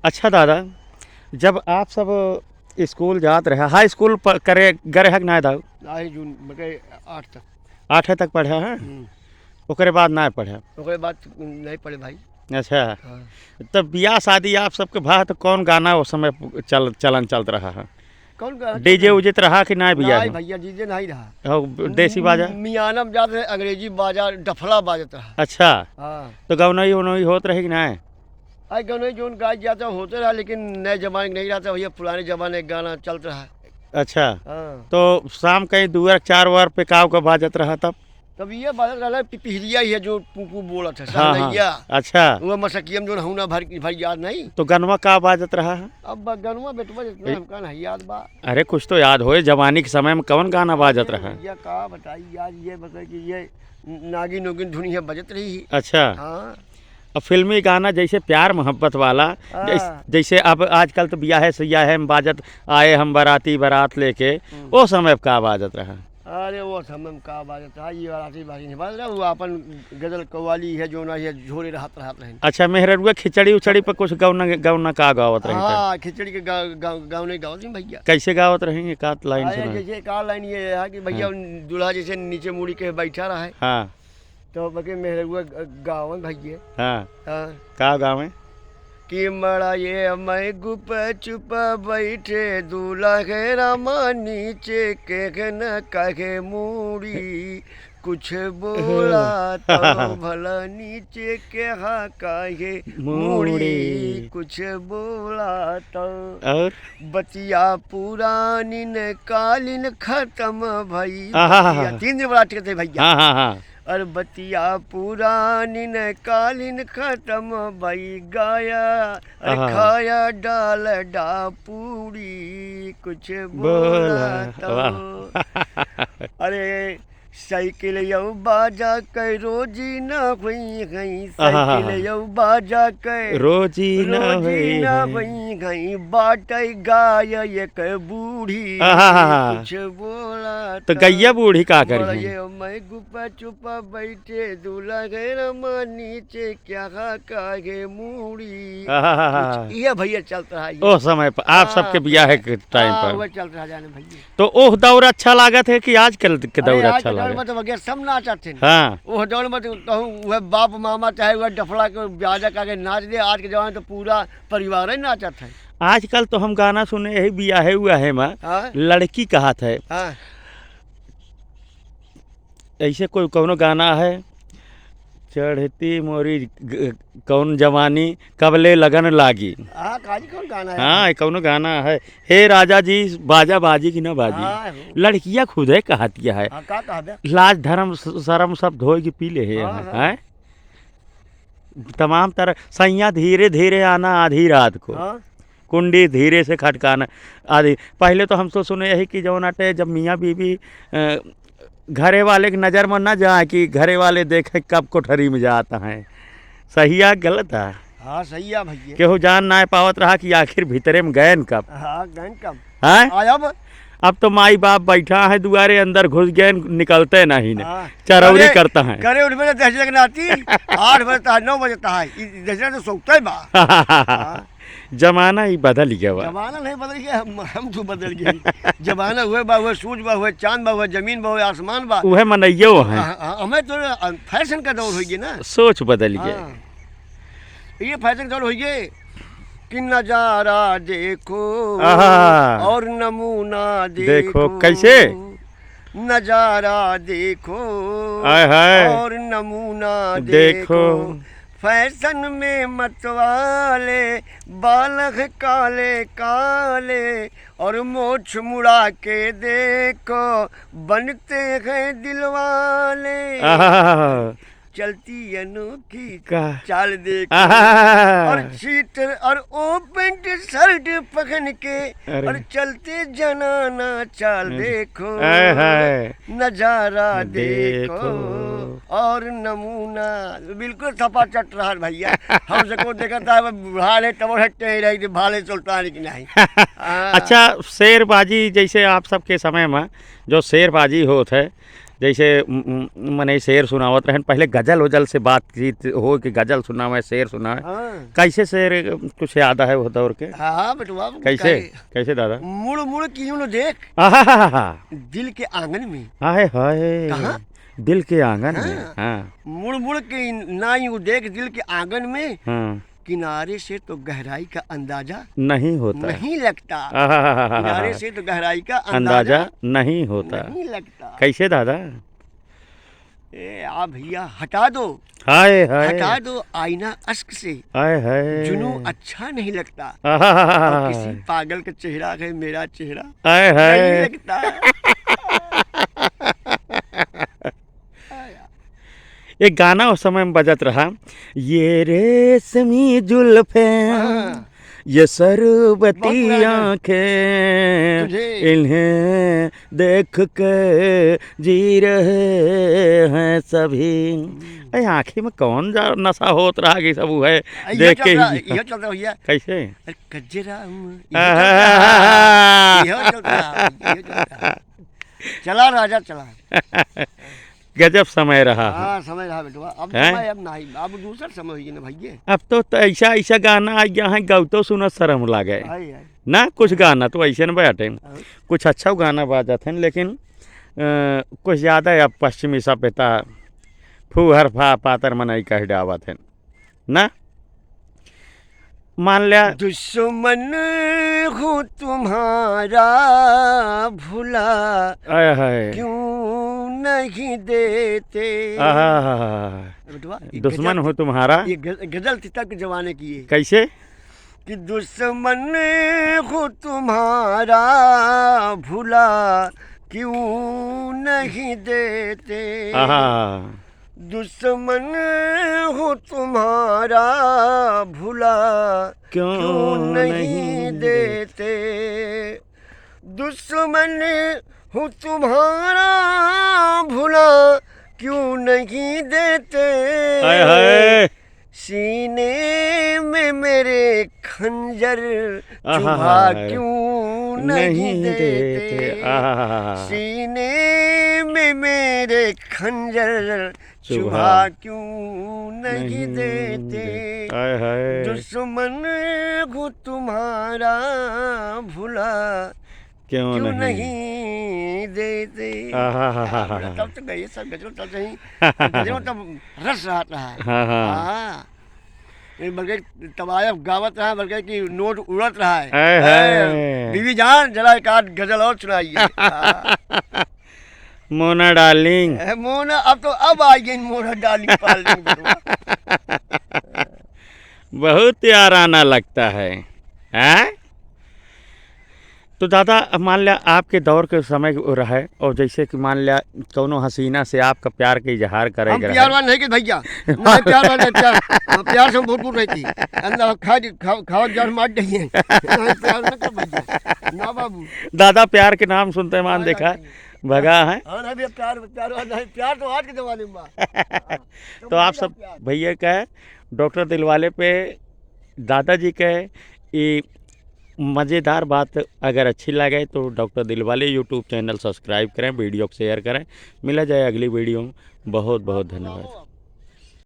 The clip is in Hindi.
अच्छा दादा, जब आप सब स्कूल जात रहे, हाई स्कूल करे गए है कि ना दाऊ? आई जून मके 8 तक। 8 तक पढ़े हैं, ओकरे बाद ना पढ़े? ओकरे बाद नहीं पढ़े भाई। अच्छा, हाँ। तब बियाह शादी आप सबके भा तो कौन गाना उस समय चलन चलत रहा है? कौन गा डीजे उजित रहा कि ना बियाह नहीं में? भैया डीजे नहीं रहा। और देसी बाजा? मियाना में जाते अंग्रेजी बाजा डफला बाजत रहा। अच्छा, हाँ। तो गौनई उनई होत रहे कि ना? आई गाने जो गाय जाता होते रहा, लेकिन नए जमाने नहीं रहता भैया, पुराने जमाने का गाना चलता रहा। अच्छा, हाँ। तो शाम कहीं 2-4 वर पे काव का बाजत रहा तब? तब ये बाजत रहा पिपहिरिया ही है जो पुपू बोला था हाँ सहनैया। अच्छा, वो मसकियम जो हूँ ना भर याद नहीं। तो गनवा का बाजत रहा है? अब गनुआ बेटवा जितना हमका नहीं याद बा। अरे कुछ तो याद होए, जवानी के समय में कौन गाना बाजत रहा? भैया का बताई यार, ये बताए कि ये नागिन नोगिन धुनी बजत रही। अच्छा, हाँ। अब फिल्मी गाना जैसे प्यार मोहब्बत वाला, जैसे अब आजकल तो बियाह सैयाह है बाजत, आए हम बाराती बारात लेके, वो समय का बाजत रहा? अरे वो समय में का बाजत रहा, ये बाराती बाजी नहीं बाज रहा, वो अपन गजल कव्वाली है जो ना ये झोरे रहत रहे। अच्छा, मेहरुआ खिचड़ी उचड़ी पर कुछ गौना गौना का गावत रही? हाँ, खिचड़ी के गाँव नहीं गावत भैया। कैसे गावत रही? एक आध लाइन सुना। जैसे एक लाइन ये है कि भैया दूल्हा जैसे नीचे मुड़ी के बैठा रहा है, हाँ, तो बके मेहरुआ गावन भैया। हाँ, हाँ। का गावे? कि मड़ा ये मैं गुप चुप बैठे दूल्हा के रामा नीचे के न कहे मूड़ी, कुछ बोला तो भला नीचे के हा कहे मूड़ी, कुछ बोला तो। और बतिया पुरानी न कालीन खत्म भई। 3 दिन बड़ा थे भैया। हाँ हाँ हाँ। और बतिया पुरानी न कालीन खत्म भई, गाया और खाया डाल डा पूरी, कुछ बोला तो। अरे साइकिल यौ बाजा कै रोजी न हुई गई, साइकिल यौ बाजा कै रोजी न हुई गई, बाटै गाय एक बूढ़ी, कुछ बोला तो गैया बूढ़ी का करी? मैं गुपा चुपा बैठे दूल्हा गैर नीचे क्या कागे मूड़ी। ये भैया चलता है ओ समय पर आप सबके बियाह के टाइम पर चल रहा जाने भैया। तो ओह दौर अच्छा लागत है कि आजकल के दौर अच्छा लागत? मतलब सब नाचत थे। हाँ। वो दौर में वह बाप मामा चाहे वह डफला के बाजा का नाच दे, आज के जमाने तो पूरा परिवार ही नाचत है। आजकल तो हम गाना सुने यही बियाह हुआ है माँ, लड़की कहा था। हाँ। ऐसे कोई कौनो गाना है, चढ़ती मोरी कौन जवानी कबले लगन लागी? कौन गाना है? हाँ, कौनो गाना है, हे राजा जी बाजा बाजी की ना बाजी। लड़कियां खुद है कहती है, लाज धर्म शर्म सब धोए की पी ले है। तमाम तरह सैया धीरे धीरे आना आधी रात को, कुंडी धीरे से खटकाना आधी। पहले तो हम तो सुने यही कि जो नाटे जब मियाँ बीवी घरे वाले की नज़र में न जाए कि घरे वाले देखे कब कोठरी में जाता है। सही है गलत है? हाँ सही है भैया। केहू जान ना पावत रहा कि आखिर भीतरे में गए कब। हाँ गए कब है? अब तो माई बाप बैठा है दुआरे, अंदर घुस गए निकलते नहीं ने, चरौरी करता है। करे उठ बजे 10 बजे आती 8 बजे 9 बजे है, तो सोचता है बा। जमाना ही बदल गया। जमाना नहीं बदल गया, हम तो बदल गए। जमाना हुए बा हुए सूरज बा हुए चांद बा हुए जमीन बा हुए आसमान बा, वह मनइयो है। हमें तो फैशन का दौर हो गया ना, सोच बदल गया। ये फैशन दौर हो गया कि नजारा देखो और नमूना देखो। कैसे नजारा देखो और नमूना देखो, फैशन में मतवाले बालक काले काले, और मोछ मुड़ा के देखो बनते हैं दिलवाले। चलती अनोखी चाल देखो और चीटर और ओपन शर्ट पहन के, और चलते जनाना चाल देखो, नजारा देखो और नमूना। बिल्कुल थपा चट रहा भैया। हम सबको देखा था भाले टबर हटते ही रही, भाले चलता है कि नहीं। अच्छा, शेरबाजी जैसे आप सबके समय में जो शेरबाजी होत है, जैसे मने शेर सुनावत रहन पहले गजल वजल से बातचीत हो कि गजल सुनावे शेर सुनावे। हाँ कैसे शेर कुछ याद है वो दौर के? हाँ बेटवा कैसे कैसे दादा? मुड़ मुड़ क्यों न देख आहा दिल के आंगन में। हाय हाय कहाँ? दिल के आंगन में। हाँ। हाँ मुड़ मुड़ के ना यूं देख दिल के आंगन में, हाँ किनारे से तो गहराई का अंदाजा नहीं होता। नहीं लगता। आहा, किनारे से तो गहराई का अंदाजा नहीं होता। नहीं लगता। कैसे दादा? ए आ भैया हटा दो, हाय हाय हटा दो आईना अश्क से, हाय हाय जुनू अच्छा नहीं लगता। आहा, और किसी पागल का चेहरा है मेरा चेहरा हाय नहीं हाय लगता। एक गाना उस समय में बजत रहा, ये रेशमी जुल्फें हाँ, ये बहुत सरबती पुराना गाना। आंखें तुझे इन्हें देख के जी रहे हैं सभी। अरे आँखी में कौन जा नशा होत रहा कि सब है यह देख के चल रहा, ही। यह चल रहा भैया। कैसे? अरे कजरा यह चल रहा, यह चल रहा। चला राजा चला। गजब समय रहा। हाँ समय रहा बेटवा। अब हैं? समय अब नहीं, अब दूसरा समय हुई ना भैया। अब तो ऐसा ऐसा गाना आ गया है गौतो सुनत शर्म लागे आई आई ना। कुछ गाना तो ऐसे न बाटे, और कुछ अच्छा गाना बाजत हैं लेकिन कुछ ज़्यादा अब पश्चिमी सभ्यता फूहर फा पातर मनई कह डावत हैं ना। मान लिया दुश्मन हूँ तुम्हारा भुला आय हाय क्यों नहीं देते। आहा, बेटवा ये दुश्मन गजल- हो तुम्हारा। ये गजल थी तक जमाने की है कैसे? कि दुश्मन हूँ तुम्हारा भुला क्यों नहीं देते। आहा दुश्मन हूँ तुम्हारा भुला क्यों नहीं देते। दुश्मन हूँ तुम्हारा भुला क्यों नहीं देते। हाय हाय सीने में मेरे खंजर चुभा आहा, क्यों नहीं देते। आहा सीने में मेरे खंजर चुभा क्यों नहीं देते। हाय हाय दुश्मन को तुम्हारा भुला क्यों क्यों नहीं? नहीं देते। आहा तब तो गई सब गजल तब सही, गजल तब रस आता है। हाँ हाँ हाँ बल्कि तबायफ गावत रहा, बल्कि कि नोट उड़त रहा है। हाय हाय बीवी जान जरा एक आध गजल और सुनाइए। हाँ। मोना डार्लिंग। मोना अब तो अब आ गई मोना डाली पालिंग। बहुत याराना लगता है हैं? तो दादा मान लिया आपके दौर के समय रहे और जैसे कि मान लिया कौनो हसीना से आपका प्यार के इजहार हम करेगा प्यार वाले नहीं कि भैया, नहीं प्यार वाले प्यार से भरपूर रहती। अंदर खाओ जड़ मार देंगे। प्यार न कर भैया ना बाबू। दादा प्यार के नाम सुनते मान देखा भगा है। हाँ नहीं भैया प्यार प्यार वाला नहीं, प्यार तो आज के जमाने में बा। तो आप सब भैया का डॉक्टर दिलवाले पे दादाजी के ये मज़ेदार बात अगर अच्छी लगे तो doctor Dilwale YouTube channel subscribe करें, वीडियो को शेयर करें। मिला जाए अगली वीडियो में। बहुत बहुत धन्यवाद।